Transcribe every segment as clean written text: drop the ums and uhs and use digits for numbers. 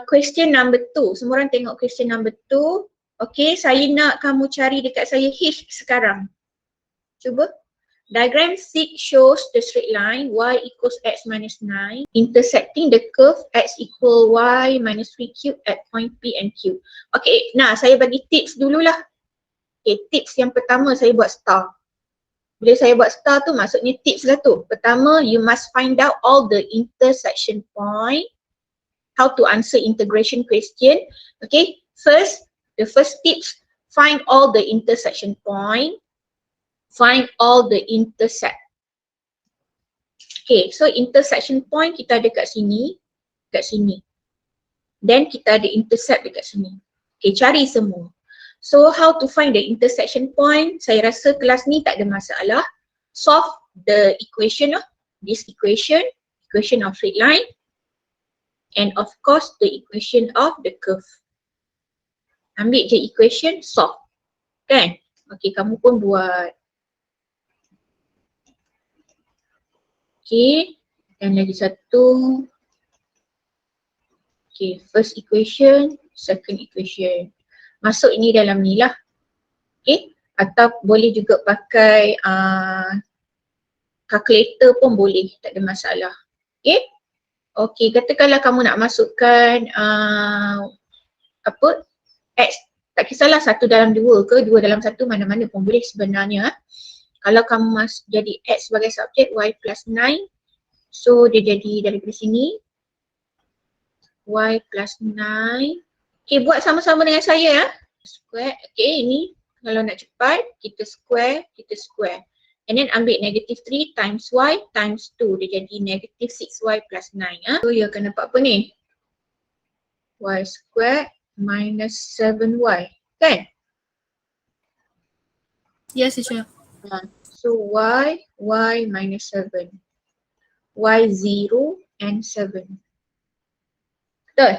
Question number 2. Semua orang tengok question number 2. Okay, saya nak kamu cari dekat saya H sekarang. Cuba. Diagram 6 shows the straight line y equals x minus 9 intersecting the curve x equal y minus 3 cube at point P and Q. Okay, nah saya bagi tips dululah. Okay, tips yang pertama saya buat star. Bila saya buat star tu maksudnya tips lah tu. Pertama, you must find out all the intersection point. How to answer integration question. Okay, the first tips, find all the intersection point. Find all the intersect. Okay, so intersection point kita ada kat sini, kat sini. Then kita ada intercept dekat sini. Okay, cari semua. So how to find the intersection point? Saya rasa kelas ni tak ada masalah. Solve the equation of this equation of straight line, and of course the equation of the curve. Ambil je equation, solve. Kan? Okay, kamu pun buat. Okay, dan lagi satu. Okay, first equation, second equation. Masuk ini dalam ni lah. Okay, atau boleh juga pakai calculator pun boleh, tak ada masalah. Okay, okay, katakanlah kamu nak masukkan X, tak kisahlah 1 dalam 2 ke 2 dalam 1, mana-mana pun boleh sebenarnya. Kalau kamu jadi X sebagai subjek, Y plus 9. So dia jadi daripada sini Y plus 9. Okay, buat sama-sama dengan saya. Square, okay, ini kalau nak cepat, kita square. And then ambil negative 3 times Y times 2. Dia jadi negative 6Y plus 9. So you akan dapat apa ni? Y square minus 7Y. Kan? Yes, teacher. So y minus 7. Y 0 and 7. Betul?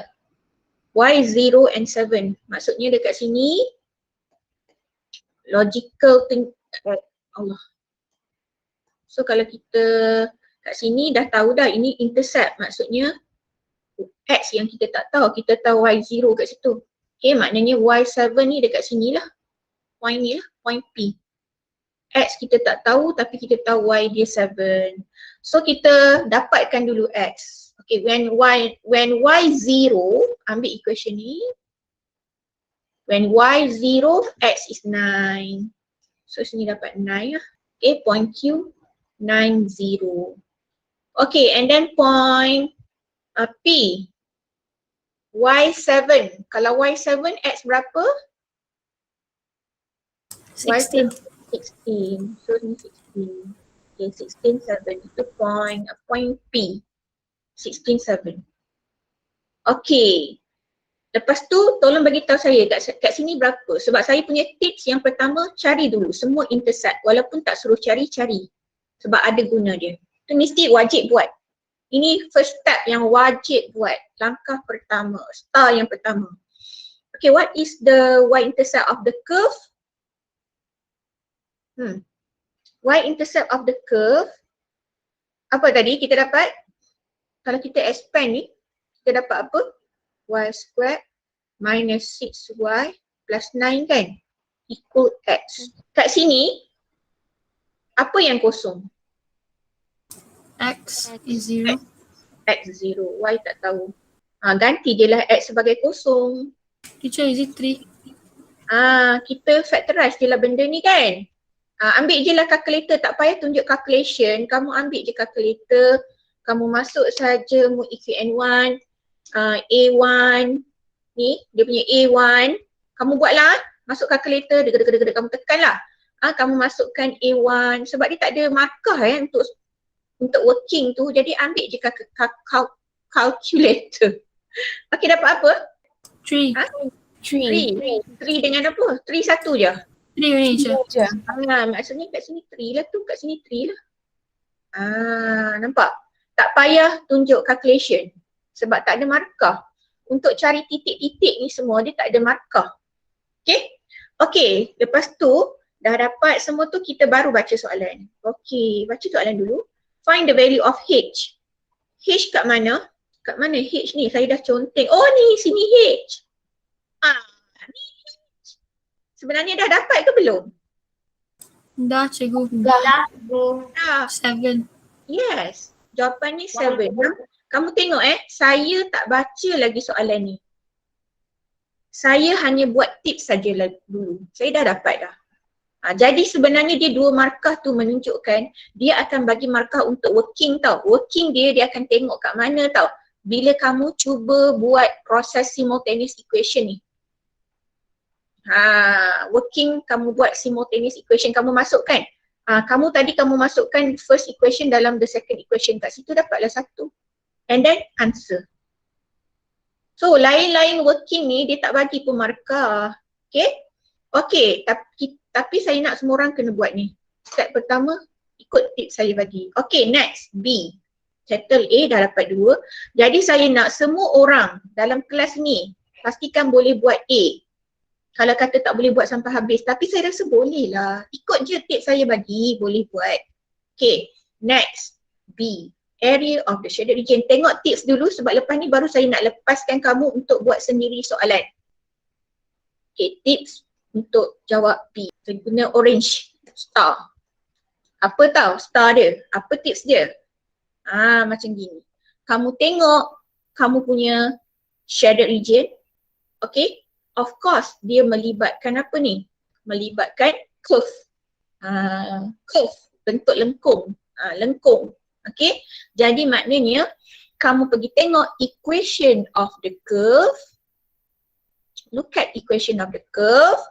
Y 0 and 7. Maksudnya dekat sini logical thing. Allah. So kalau kita kat sini dah tahu dah ini intercept, maksudnya X yang kita tak tahu, kita tahu Y 0 kat situ. Okay, maknanya Y 7 ni dekat sini lah. Point ni lah, point P. X kita tak tahu tapi kita tahu Y dia 7. So kita dapatkan dulu X. Okay, when Y 0, ambil equation ni. When Y 0, X is 9. So sini dapat 9 lah. Okay, point Q, 9, 0. Okay, and then point P. Y 7. Kalau Y 7, X berapa? 16. 16. So ni 16. Okay, 16, 7. Itu point P. 16, 7. Okay. Lepas tu tolong bagi tahu saya kat sini berapa. Sebab saya punya tips yang pertama, cari dulu semua intercept. Walaupun tak suruh cari. Sebab ada guna dia. Itu mesti wajib buat. Ini first step yang wajib buat. Langkah pertama. Star yang pertama. Okay, what is the y-intercept of the curve? Y-intercept of the curve, apa tadi kita dapat? Kalau kita expand ni, kita dapat apa? Y squared minus 6Y plus 9 kan? Equal X. Kat sini, apa yang kosong? X is 0. X 0, Y tak tahu. Ganti je lah X sebagai kosong. Teacher, is it 3? Kita factorize je lah benda ni kan? Ambil je lah calculator, tak payah tunjuk calculation. Kamu ambil je calculator, kamu masuk saja mu EQN1, A1, ni dia punya A1. Kamu buatlah, masuk calculator, kamu tekan lah. Kamu masukkan A1, sebab dia tak ada markah untuk working tu, jadi ambil je calculator. Okay, dapat apa? 3. 3 dengan apa? 3 satu je? 3 only, teacher. Maksudnya kat sini 3 lah tu, kat sini 3 lah. Nampak? Tak payah tunjuk calculation sebab tak ada markah. Untuk cari titik-titik ni semua dia tak ada markah. Okay? Okay, lepas tu dah dapat semua tu, kita baru baca soalan. Okay, baca soalan dulu. Find the value of H. H kat mana? Kat mana H ni? Saya dah conteng. Oh ni, sini H. Ni H. Sebenarnya dah dapat ke belum? Dah cikgu. Dah, cikgu. Dah. 7. Yes. Jawapan ni 7. Kamu tengok saya tak baca lagi soalan ni. Saya hanya buat tips saja dulu. Saya dah dapat dah. Jadi sebenarnya dia 2 markah tu menunjukkan dia akan bagi markah untuk working tau. Working dia akan tengok kat mana tau. Bila kamu cuba buat proses simultaneous equation ni. Working kamu buat simultaneous equation, kamu masukkan. Kamu masukkan first equation dalam the second equation, kat situ dapatlah 1. And then answer. So lain-lain working ni dia tak bagi pun markah. Okay, tapi saya nak semua orang kena buat ni. Step pertama, ikut tips saya bagi. Okay, next, B. Settle A, dah dapat 2. Jadi saya nak semua orang dalam kelas ni pastikan boleh buat A. Kalau kata tak boleh buat sampai habis, tapi saya rasa boleh lah. Ikut je tips saya bagi, boleh buat. Okay, next, B. Area of the shaded region. Tengok tips dulu sebab lepas ni baru saya nak lepaskan kamu untuk buat sendiri soalan. Okay, tips untuk jawab B. Saya guna orange, star. Apa tau star dia? Apa tips dia? Macam gini. Kamu tengok kamu punya shaded region. Okay. Of course, dia melibatkan apa ni? Melibatkan curve. Curve, bentuk lengkung. Lengkung. Okay. Jadi maknanya kamu pergi tengok equation of the curve. Look at equation of the curve.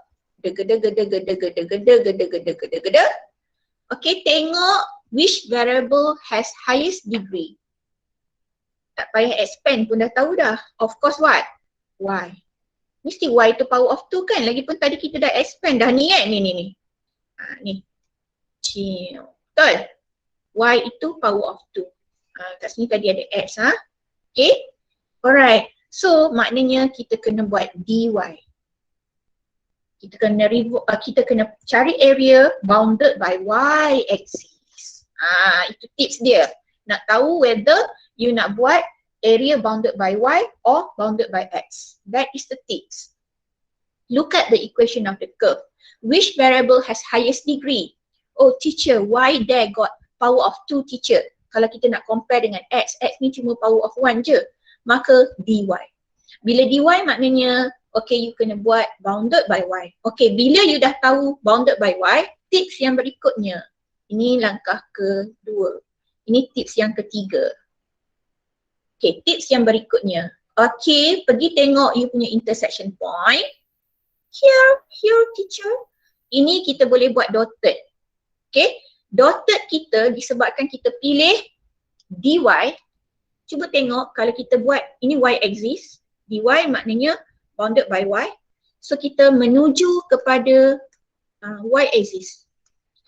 Okay, tengok which variable has highest degree. Tak payah expand pun dah tahu dah. Of course what? Y. Mesti Y tu power of 2 kan? Lagipun tadi kita dah expand dah ni kan? Ni. Ni. Betul? Y itu power of 2. Kat sini tadi ada X. Okay? Alright. So maknanya kita kena buat dy. Kita kena cari area bounded by y axis. Itu tips dia. Nak tahu whether you nak buat area bounded by y or bounded by x. That is the tips. Look at the equation of the curve. Which variable has highest degree? Oh teacher, y there got power of 2 teacher. Kalau kita nak compare dengan x ni cuma power of 1 je. Maka dy. Bila dy maknanya okay, you kena buat bounded by y. Okay, bila you dah tahu bounded by y, tips yang berikutnya. Ini langkah kedua. Ini tips yang ketiga. Okay, tips yang berikutnya. Okay, pergi tengok you punya intersection point. Here teacher. Ini kita boleh buat dotted. Okay, dotted kita disebabkan kita pilih dy. Cuba tengok kalau kita buat, ini y axis. Dy maknanya bounded by y. So kita menuju kepada y axis.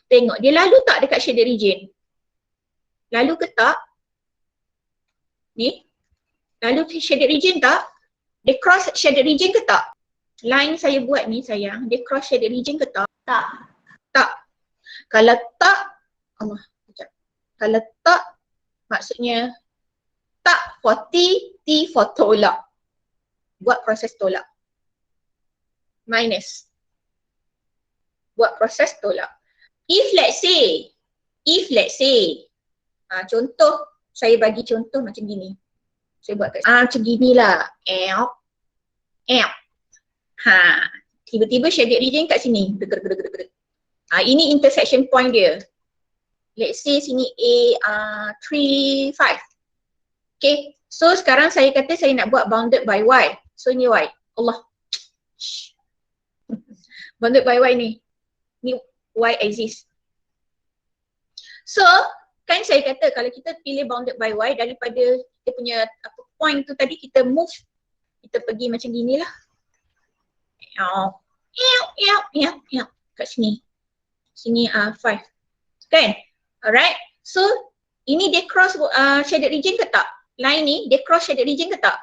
Tengok dia lalu tak dekat shaded region? Lalu ke tak? Ni. Lalu shaded region tak? Dia cross shaded region ke tak? Line saya buat ni sayang, dia cross shaded region ke tak? Tak. Kalau tak, sekejap. Kalau tak, maksudnya tak for T, T for tolak. Buat proses tolak. Minus. Buat proses tolak. If let's say, contoh, saya bagi contoh macam gini. Saya buat macam ginilah. Tiba-tiba shaded region kat sini. Ini intersection point dia. Let's say sini A 3, 5. Okay. So sekarang saya kata saya nak buat bounded by y. So ni y. Allah. Bounded by y ni. Ni y axis. So kan saya kata kalau kita pilih bounded by y daripada kita punya point tu tadi kita move. Kita pergi macam gini lah. Kat sini. Sini 5. Kan? Alright. So ini dia cross shaded region ke tak? Line ni dia cross shaded region ke tak?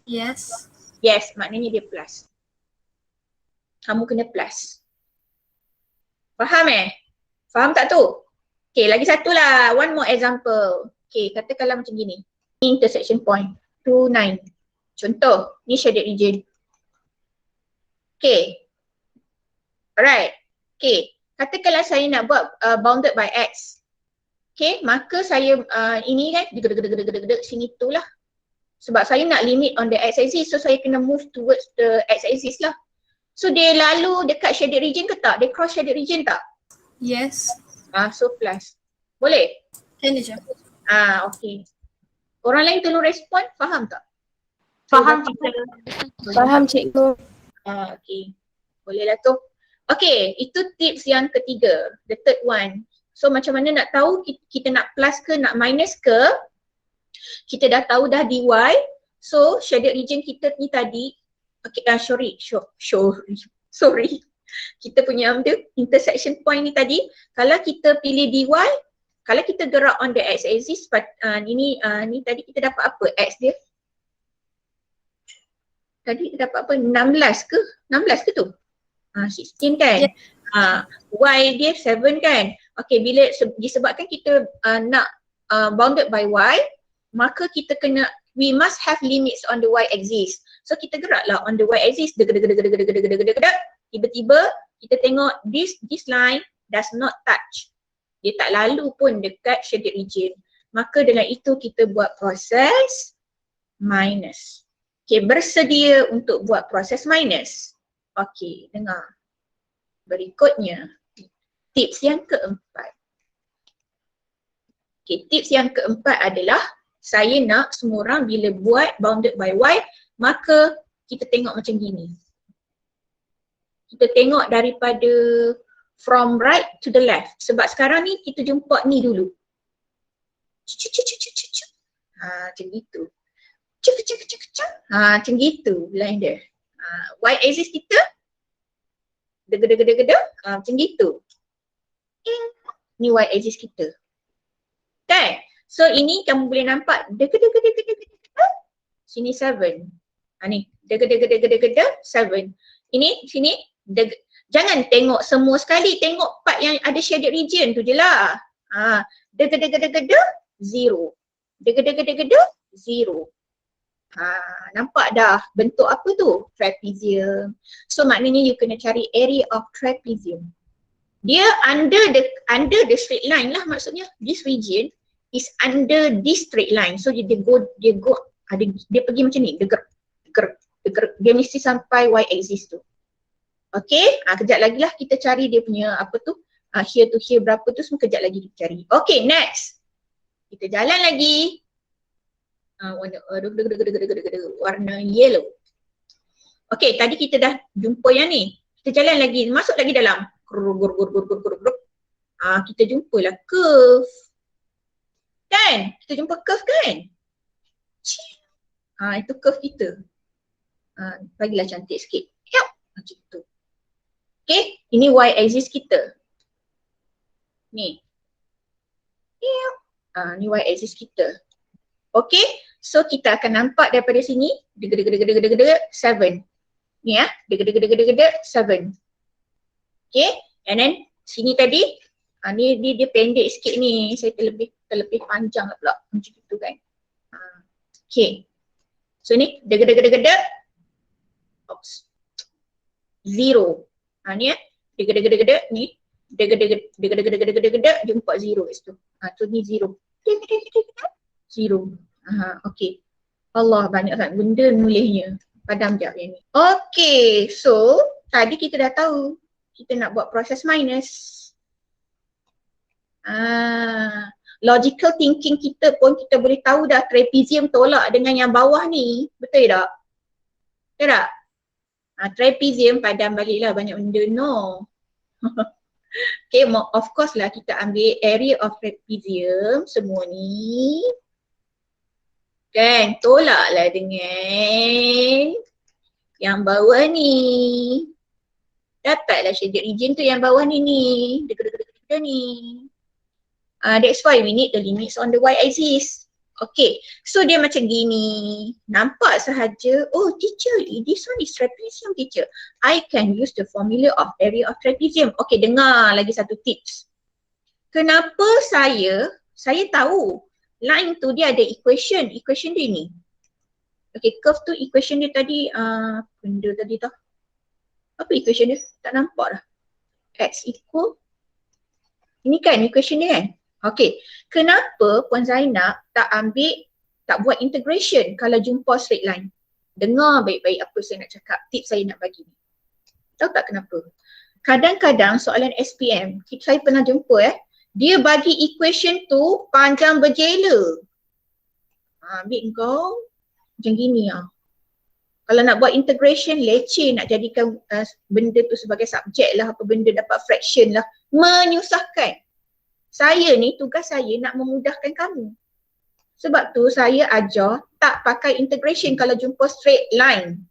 Yes. Yes, maknanya dia plus. Kamu kena plus. Faham Faham tak tu? Okay, lagi satu lah. One more example. Okay, katakanlah macam gini. Intersection point. to 9. Contoh, ni shaded region. Okay. Alright. Okay. Katakanlah saya nak buat bounded by X. Okay, maka saya ini kan sini tu lah. Sebab saya nak limit on the X axis, so saya kena move towards the X axis lah. So dia lalu dekat shaded region ke tak? Dia cross shaded region tak? Yes. So plus. Boleh? Can je. Okay. Orang lain tolong respon, faham tak? Faham cikgu. Faham cikgu. Okay. Boleh lah tu. Okay, itu tips yang ketiga. The third one. So macam mana nak tahu kita nak plus ke nak minus ke? Kita dah tahu dah dy. So shaded region kita ni tadi. Okay, sorry. Kita punya intersection point ni tadi. Kalau kita pilih dy, kalau kita gerak on the x axis, ni tadi kita dapat apa? X dia. Tadi kita dapat apa? 16 ke? 16 ke tu? 16 kan? Yeah. Y dia 7 kan? Okay, bila disebabkan kita nak bounded by y, maka kita kena, we must have limits on the y axis. So kita geraklah on the y axis, tiba-tiba kita tengok this line does not touch. Dia tak lalu pun dekat shaded region. Maka dengan itu kita buat proses minus. Okay, bersedia untuk buat proses minus. Okay, dengar. Berikutnya, tips yang keempat. Okay, tips yang keempat adalah saya nak semua orang bila buat bounded by y, maka kita tengok macam gini. Kita tengok daripada from right to the left. Sebab sekarang ni kita jumpa ni dulu. Macam gitu. Macam gitu line dia. Y axis kita macam gitu. Ni y axis kita. Kan? So ini kamu boleh nampak sini 7. Ni 7. Ini sini jangan tengok semua sekali, tengok part yang ada shaded region tu je lah. 0. 0. Nampak dah bentuk apa tu? Trapezium. So maknanya you kena cari area of trapezium. Dia under the straight line lah maksudnya. This region is under this straight line. So dia pergi macam ni, deger. Dia mesti sampai y axis tu. Okay, kejap lagi lah kita cari dia punya apa tu, here to here berapa tu semua kejap lagi kita cari. Okay, next. Kita jalan lagi. Warna yellow. Okay, tadi kita dah jumpa yang ni. Kita jalan lagi, masuk lagi dalam. Kita jumpalah curve. Kan? Kita jumpa curve kan? Itu curve kita. Bagilah cantik sikit. Yup. Macam tu. Okay, ini y axis kita. Ni. Yup. Ni y axis kita. Okay, so kita akan nampak daripada sini 7. Ni 7. Okay, and then sini tadi ni dia pendek sikit ni. Saya terlebih panjang lah pula macam itu kan. Okay, so ni 0. Ni ni jumpa 0 kat situ. So ni 0. 0. Okay. Allah, banyak sangat benda nulisnya. Padam jap yang ni. Okay, so tadi kita dah tahu kita nak buat proses minus. Logical thinking kita pun kita boleh tahu dah trapezium tolak dengan yang bawah ni. Betul tak? Betul tak? Trapezium padam baliklah banyak benda, no. Okay, of course lah kita ambil area of trapezium semua ni. Kan, tolaklah dengan yang bawah ni. Dapatlah shaded region tu yang bawah ni dekat-dekat ni. That's why we need the limits on the y axis. Okay, so dia macam gini. Nampak sahaja, oh teacher, this one is trapezium teacher. I can use the formula of area of trapezium. Okay, dengar lagi satu tips. Kenapa saya tahu line tu dia ada equation dia ni. Okay, curve tu equation dia tadi, benda tadi tau. Apa equation dia? Tak nampak dah. X equal, ini kan equation dia kan? Okay, kenapa Puan Zainab tak buat integration kalau jumpa straight line? Dengar baik-baik apa saya nak cakap, tips saya nak bagi ni. Tahu tak kenapa? Kadang-kadang soalan SPM, saya pernah jumpa dia bagi equation tu panjang berjela. Ambil kau macam gini Kalau nak buat integration, leceh nak jadikan benda tu sebagai subjek lah, apa benda dapat fraction lah. Menyusahkan. Saya ni, tugas saya nak memudahkan kamu. Sebab tu saya ajar tak pakai integration kalau jumpa straight line.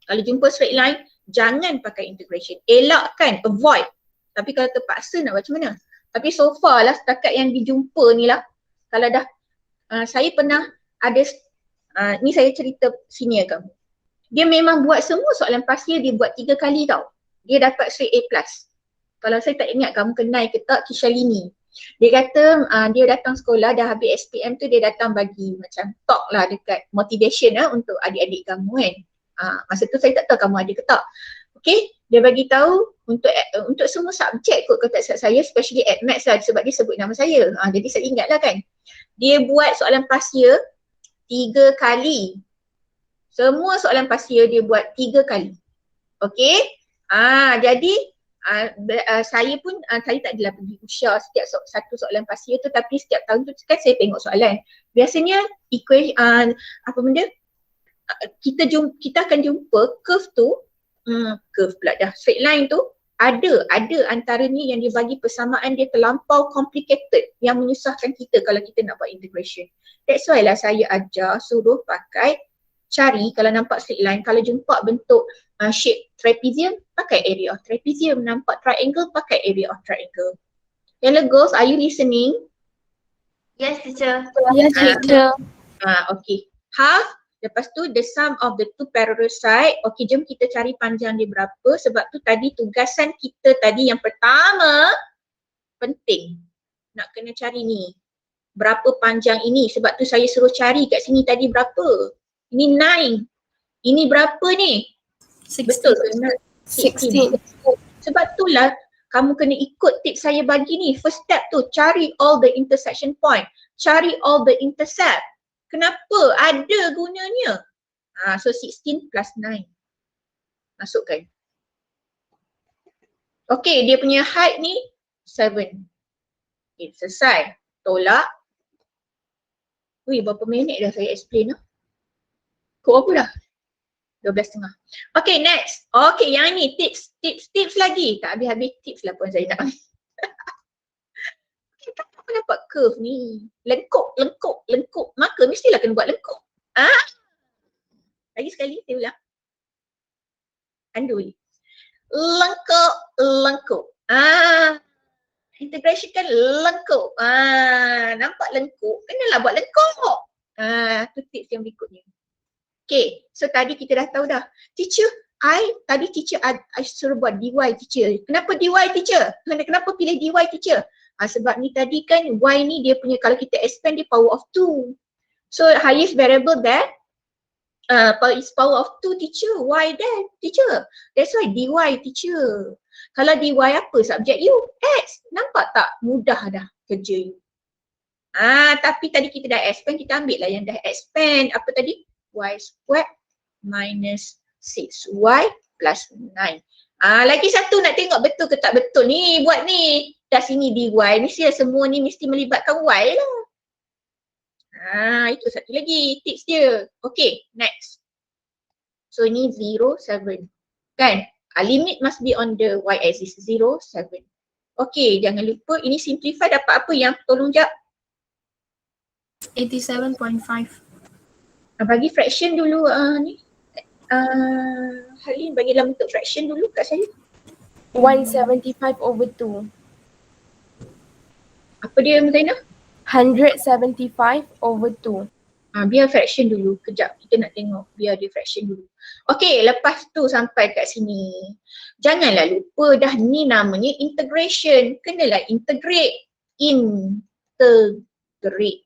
Kalau jumpa straight line, jangan pakai integration. Elakkan, avoid. Tapi kalau terpaksa nak macam mana? Tapi so far lah, setakat yang dijumpa ni lah, kalau dah, saya pernah ada, ni saya cerita senior kamu. Dia memang buat semua soalan pasir, dia buat 3 kali tau. Dia dapat straight A+. Kalau saya tak ingat kamu kenal ke tak, Kishalini. Dia kata dia datang sekolah, dah habis SPM tu dia datang bagi macam talk lah dekat motivation untuk adik-adik kamu kan. Masa tu saya tak tahu kamu ada ke tak. Okay, dia bagi tahu untuk semua subjek kot kalau tak silap saya, especially at maths lah sebab dia sebut nama saya. Jadi saya ingat lah kan. Dia buat soalan pasir 3 kali. Semua soalan pasir dia buat 3 kali. Okay. Jadi saya pun saya tak adalah pergi usyar setiap satu soalan pasir tu, tapi setiap tahun tu kan saya tengok soalan. Biasanya apa benda? Kita akan jumpa curve tu, curve pula dah, straight line tu ada antara ni yang dia bagi persamaan dia terlampau complicated yang menyusahkan kita kalau kita nak buat integration. That's why lah saya ajar suruh cari kalau nampak straight line, kalau jumpa bentuk shape trapezium, pakai area of trapezium. Nampak triangle, pakai area of triangle. Hello girls, are you listening? Yes, teacher. Yes, teacher. Okay. Half, lepas tu the sum of the two parallel side. Okay, jom kita cari panjang dia berapa. Sebab tu tadi tugasan kita tadi yang pertama, penting. Nak kena cari ni. Berapa panjang ini. Sebab tu saya suruh cari kat sini tadi berapa. Ini 9. Ini berapa ni? 16. Betul ke? 16. Sebab itulah kamu kena ikut tips saya bagi ni. First step tu, cari all the intersection point. Cari all the intercept. Kenapa? Ada gunanya. So 16 plus 9. Masukkan. Okay, dia punya height ni 7. Okay, selesai. Tolak. Wih, berapa minit dah saya explain lah. Kau apa dah? 12.5. Okay, next. Okay, yang ni tips lagi. Tak habis-habis tips lah Puan Zainab. Kita apa dapat curve ni? Lengkup. Maka mestilah kena buat lengkup. Lagi sekali, saya ulang. Andui. Lengkup. Integration kan lengkup. Nampak lengkup, kenalah buat lengkup. Tu tips yang berikutnya. Okay, so tadi kita dah tahu dah. Teacher, tadi teacher I suruh buat dy teacher. Kenapa dy teacher? Kenapa pilih dy teacher? Sebab ni tadi kan y ni dia punya, kalau kita expand dia power of 2. So highest variable there is power of 2 teacher. Why then teacher? That's why dy teacher. Kalau dy apa subjek you? X. Nampak tak? Mudah dah kerja you. Tapi tadi kita dah expand, kita ambil lah yang dah expand. Apa tadi? Y squared minus 6y plus 9. Lagi satu nak tengok betul ke tak betul ni buat ni. Dah sini dy, mesti semua ni mesti melibatkan y lah. Itu satu lagi tips dia. Okay, next. So ni 0, 7. Kan? Limit must be on the y-axis. 0, 7. Okay, jangan lupa ini simplify dapat apa yang tolong jap? 87.5. Bagi fraction dulu ni. Halin bagi dalam bentuk fraction dulu kat saya. 175 over 2. Apa dia Zainah? 175 over 2. Biar fraction dulu. Kejap kita nak tengok. Biar dia fraction dulu. Okay, lepas tu sampai kat sini. Janganlah lupa dah ni namanya integration. Kenalah integrate. Integrate.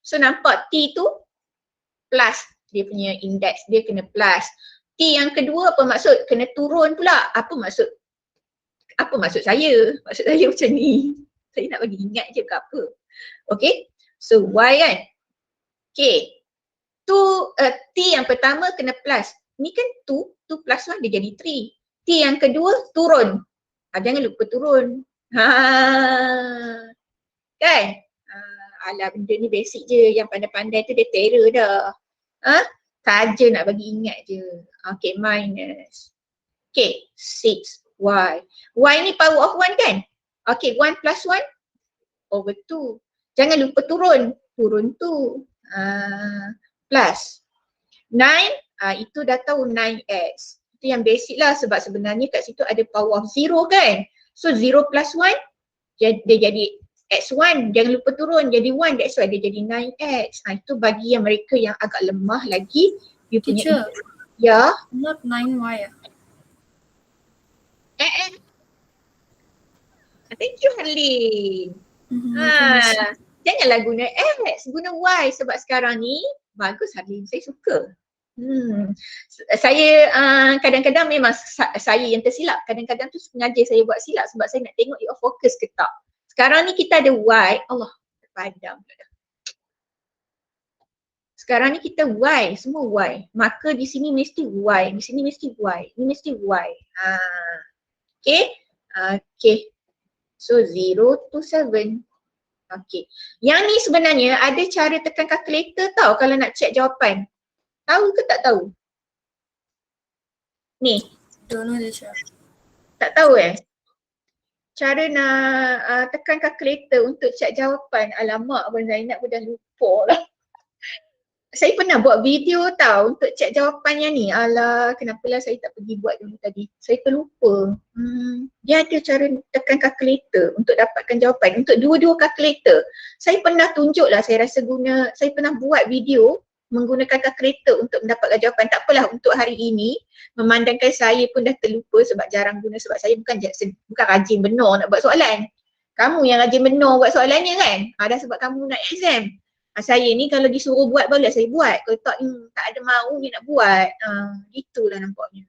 So nampak T tu plus dia punya indeks, dia kena plus. T yang kedua apa maksud? Kena turun pula. Apa maksud saya? Maksud saya macam ni. Saya nak bagi ingat je ke apa. Okay. So Y kan. Okay. T yang pertama kena plus. Ni kan 2 plus 1 dia jadi 3. T yang kedua turun. Jangan lupa turun. Kan? Alah benda ni basic je. Yang pandai-pandai tu dia terror dah. Saja nak bagi ingat je. Okay, minus. Okay, 6Y. Y ni power of 1 kan? Okay, 1 plus 1 over 2. Jangan lupa turun. Turun 2. Plus. 9, itu dah tahu 9x. Itu yang basic lah sebab sebenarnya kat situ ada power of 0 kan? So 0 plus 1, dia jadi x1. Jangan lupa turun jadi 1, that's why dia jadi 9x. Itu bagi yang mereka yang agak lemah lagi. You punya Teacher, ya. not 9Y. Thank you Harlin. Mm-hmm. Janganlah guna X, guna Y sebab sekarang ni bagus Harlin, saya suka. Saya kadang-kadang memang saya yang tersilap. Kadang-kadang tu sengaja saya buat silap sebab saya nak tengok you fokus ke tak. Sekarang ni kita ada Y, Allah terpadam dah. Sekarang ni kita Y, semua Y. Maka di sini mesti Y, di sini mesti Y, ini mesti Y. Okay. Okay. So 0 to 7. Okay. Yang ni sebenarnya ada cara tekan kalkulator tau kalau nak check jawapan. Tahu ke tak tahu? Ni. Don't know, teacher. Tak tahu Cara nak tekan kalkulator untuk check jawapan. Alamak, Abang Zainab pun dah lupa lah. Saya pernah buat video tau untuk check jawapan yang ni. Alah, kenapalah saya tak pergi buat dulu tadi. Saya terlupa. Dia ada cara tekan kalkulator untuk dapatkan jawapan. Untuk dua-dua kalkulator. Saya pernah tunjuk lah, saya pernah buat video menggunakan kalkulator untuk mendapatkan jawapan. Tak apalah untuk hari ini, memandangkan saya pun dah terlupa sebab jarang guna, sebab saya bukan rajin benar nak buat soalan. Kamu yang rajin benar buat soalannya kan? Dah sebab kamu nak exam. Saya ni kalau disuruh buat barulah saya buat. Kalau tak ada mahu ni nak buat. Itulah nampaknya.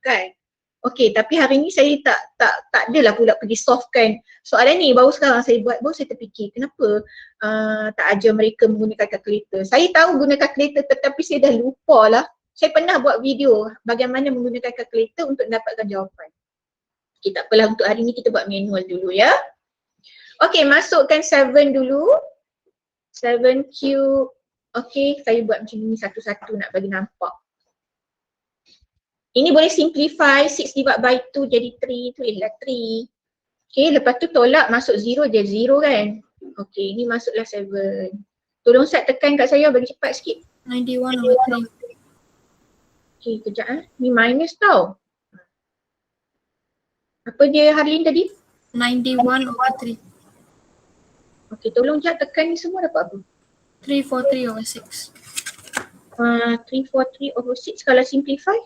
Kan? Okey, tapi hari ni saya tak adalah pula pergi solvekan soalan ni. Baru sekarang saya buat, baru saya terfikir kenapa tak ajar mereka menggunakan kalkulator. Saya tahu guna kalkulator tetapi saya dah lupa lah. Saya pernah buat video bagaimana menggunakan kalkulator untuk mendapatkan jawapan. Okey, tak apalah untuk hari ni kita buat manual dulu ya. Okey, masukkan 7 dulu. 7Q. Okay, saya buat macam ni satu-satu nak bagi nampak. Ini boleh simplify 6 divided by 2 jadi 3, tulislah 3. Okay, lepas tu tolak masuk 0 jadi 0 kan. Okay, ini masuklah 7. Tolong Sat tekan kat saya bagi cepat sikit. 91 over 3. Okay, kejap ni minus tau. Apa dia Harlin tadi? 91 over 3. Okay, tolong Jat tekan ni semua dapat apa? 343 over 6. 343 over 6 kalau simplify?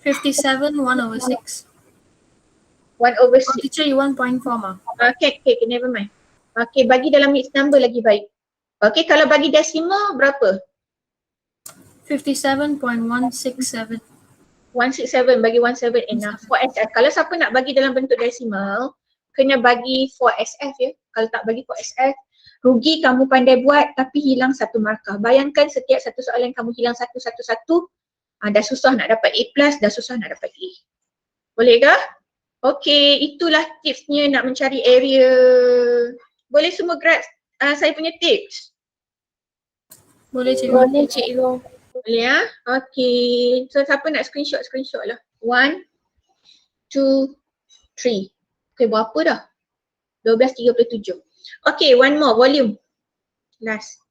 57 1 over 6. 1 over 6. Oh, teacher, you want 0.4 ma? Okay, never mind. Okay, bagi dalam mixed number lagi baik. Okay, kalau bagi decimal berapa? 57.167. 167 bagi 17 enough. 4SF. Kalau siapa nak bagi dalam bentuk decimal, kena bagi 4SF ya. Kalau tak bagi 4SF, rugi kamu pandai buat tapi hilang satu markah. Bayangkan setiap satu soalan kamu hilang satu-satu, dah susah nak dapat A+, dah susah nak dapat A. Boleh ke? Okay, itulah tipsnya nak mencari area. Boleh semua grab saya punya tips? Boleh, cikgu. Boleh cikgu. Boleh ya? Okay. So siapa nak screenshot lah. 1, 2, 3. Okay, berapa dah? 12.37. Okay, one more. Volume. Last.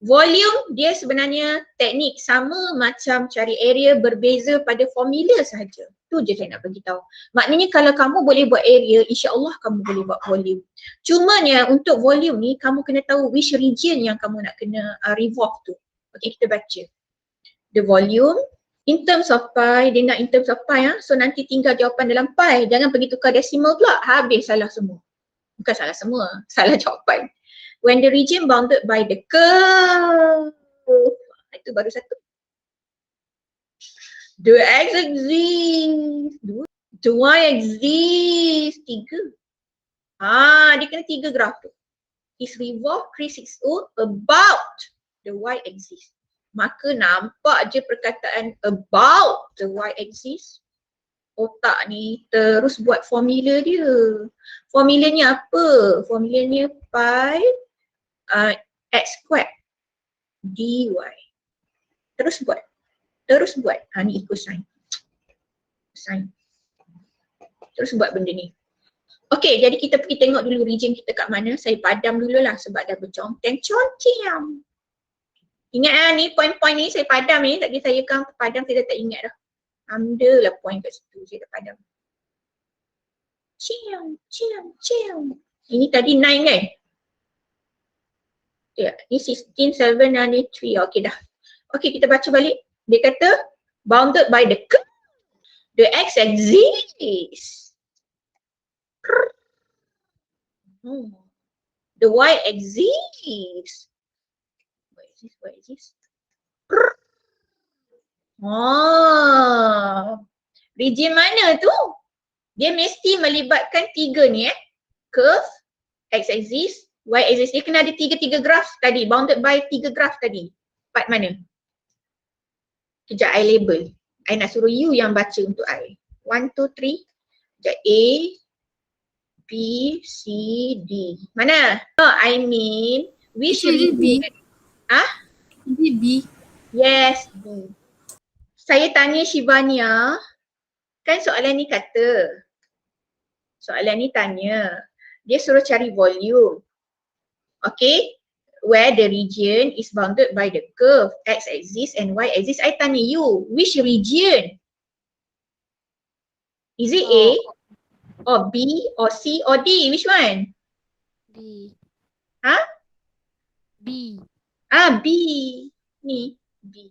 Volume dia sebenarnya teknik sama macam cari area, berbeza pada formula sahaja. Tu je saya nak bagi tahu. Maknanya kalau kamu boleh buat area, insya-Allah kamu boleh buat volume. Cumanya untuk volume ni kamu kena tahu which region yang kamu nak kena revolve tu. Okay, kita baca. The volume in terms of pi, dia nak in terms of pi so nanti tinggal jawapan dalam pi. Jangan pergi tukar decimal pula, habis salah semua. Bukan salah semua, salah jawapan. When the region bounded by the curve. Itu baru satu. The x axis. Dua. The y axis. Tiga. Dia kena tiga graf tu. Is revolve 360 about the y axis. Maka nampak je perkataan about the y axis. Otak ni terus buat formula dia. Formulanya apa? Formulanya pi x squared dy. Terus buat. Ni equal sign. Terus buat benda ni. Okey, jadi kita pergi tengok dulu region kita kat mana. Saya padam dululah sebab dah berconteng-conteng. Ingat ni point-point ni saya padam ni. Tadi saya kan padam saya dah tak ingat dah. Ambil lah point kat situ, saya dah padam. Cium. Ini tadi 9 kan? Ya, ni 16, 7 dan ni 3. Okey dah. Okey, kita baca balik. Dia kata bounded by the curve. The x axis. The y axis. What is this? Region mana tu? Dia mesti melibatkan tiga ni curve, x axis, y axis. Dia kena ada tiga graf tadi, bounded by tiga graf tadi. Part mana? Kejap I label. I nak suruh you yang baca untuk I. 1, 2, 3. Kejap A, B, C, D. Mana? I mean which Is it B? Is it B? Yes, B. Saya tanya Shivania, kan soalan ni kata, soalan ni tanya, dia suruh cari volume. Okay, where the region is bounded by the curve, x axis and y axis. I tanya you, which region? Is it A or B or C or D? Which one? D. B. B. Ni, B.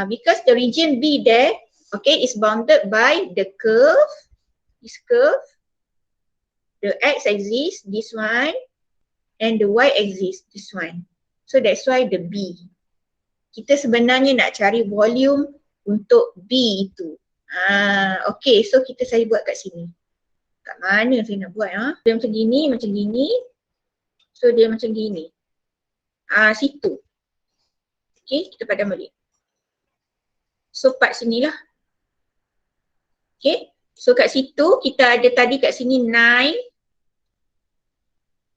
Because the region B there, okay, is bounded by the curve, this curve, the x axis, this one, and the y axis, this one. So that's why the B. Kita sebenarnya nak cari volume untuk B itu. Okay, so saya buat kat sini. Kat mana saya nak buat? Dia macam gini. So dia macam gini. Situ. Okay, kita padam balik. So part sinilah. Okay, so kat situ kita ada tadi kat sini 9.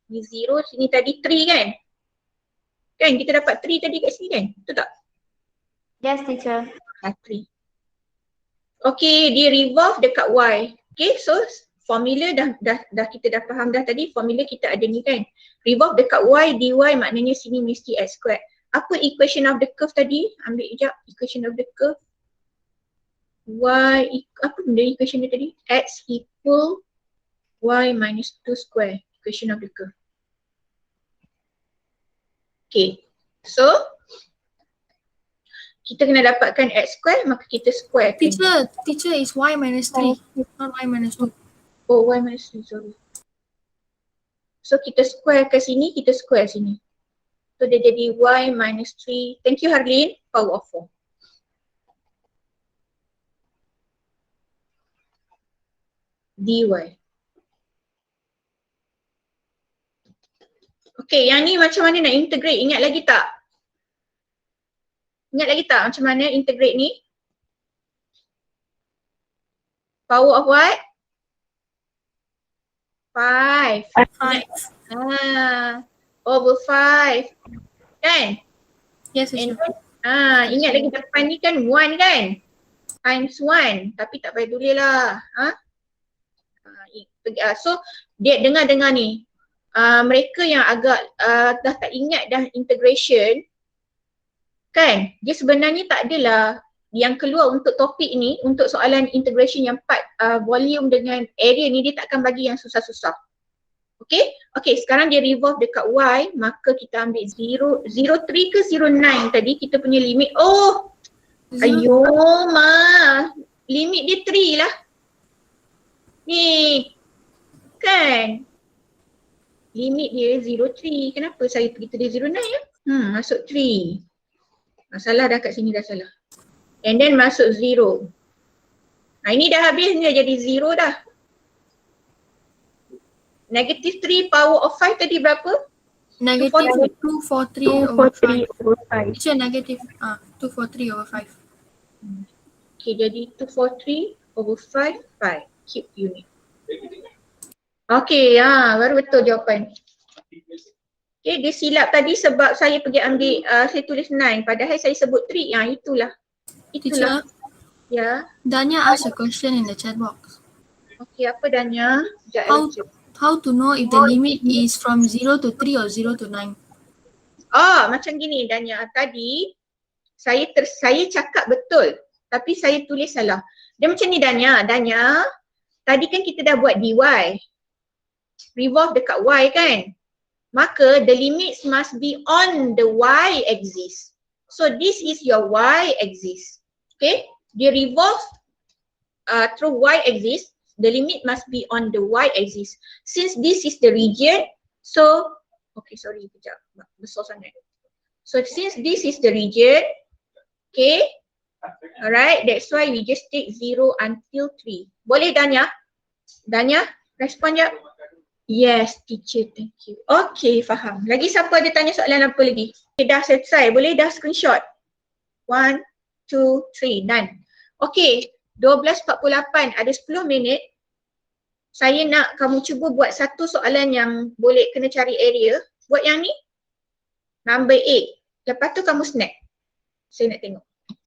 Ni 0, sini tadi 3 kan? Kan kita dapat 3 tadi kat sini kan? Betul tak? Yes, teacher. 3. Okay, dia revolve dekat Y. Okay, so formula dah kita dah faham dah tadi. Formula kita ada ni kan? Revolve dekat Y, dy maknanya sini mesti x squared. Apa equation of the curve tadi? Ambil sekejap equation of the curve. Y, apa benda equation dia tadi? X equal y minus 2 square. Equation of the curve. Okay, so kita kena dapatkan x square, maka kita square. Teacher is y minus 3, not y minus 2. Oh, y minus 3, sorry. So kita square ke sini, kita square sini. So dia jadi y minus 3. Thank you Harlin, power of 4. dy. Okay, yang ni macam mana nak integrate? Ingat lagi tak? Macam mana integrate ni? Power of what? 5. Over 5. Kan? Yes, teacher. Ingat lagi depan ni kan 1 kan? Times 1. Tapi tak payah tulis lah. So dia dengar ni. Mereka yang agak dah tak ingat dah integration kan, dia sebenarnya tak adalah yang keluar untuk topik ni, untuk soalan integration yang part volume dengan area ni, dia tak akan bagi yang susah-susah. Okay, sekarang dia revolve dekat Y, maka kita ambil 03 ke 09 tadi kita punya limit. Oh, ayo ma, limit dia 3 lah ni kan. limit dia 0, 3. Kenapa saya pergi to dia 0, 9 ya? Masuk 3. Salah dah kat sini, dah salah. And then masuk 0. Ini dah habis, ni dah jadi 0 dah. Negative 3 power of 5 tadi berapa? Negative 243 over 5. Teacher, negative 243 over 5. Okay, jadi 243 over 5, 5 cube unit. Okay, baru betul jawapan. Okay, dia silap tadi sebab saya pergi ambil, saya tulis 9 padahal saya sebut 3. Itulah. Teacher, Ya. Danya asked a question in the chat box. Okay, apa Danya? How to know if the limit is from 0 to 3 or 0 to 9? Macam gini Danya. Tadi saya cakap betul tapi saya tulis salah. Dia macam ni Danya. Danya, tadi kan kita dah buat dy. Revolve dekat y kan? Maka the limits must be on the y axis. So this is your y axis. Okay? Dia revolve through y axis. The limit must be on the y axis. Since this is the region, so okay, sorry, kejap, besar sangat. So since this is the region, okay, alright, that's why we just take 0 until 3. Boleh Danya? Danya, respon jap. Yes, teacher, thank you. Okay, faham. Lagi siapa ada tanya soalan apa lagi? Okay, dah selesai. Boleh dah screenshot. 1, 2, 3, done. Okay, 12.48, ada 10 minit. Saya nak kamu cuba buat satu soalan yang boleh kena cari area. Buat yang ni. Number 8. Lepas tu kamu snack. Saya nak tengok.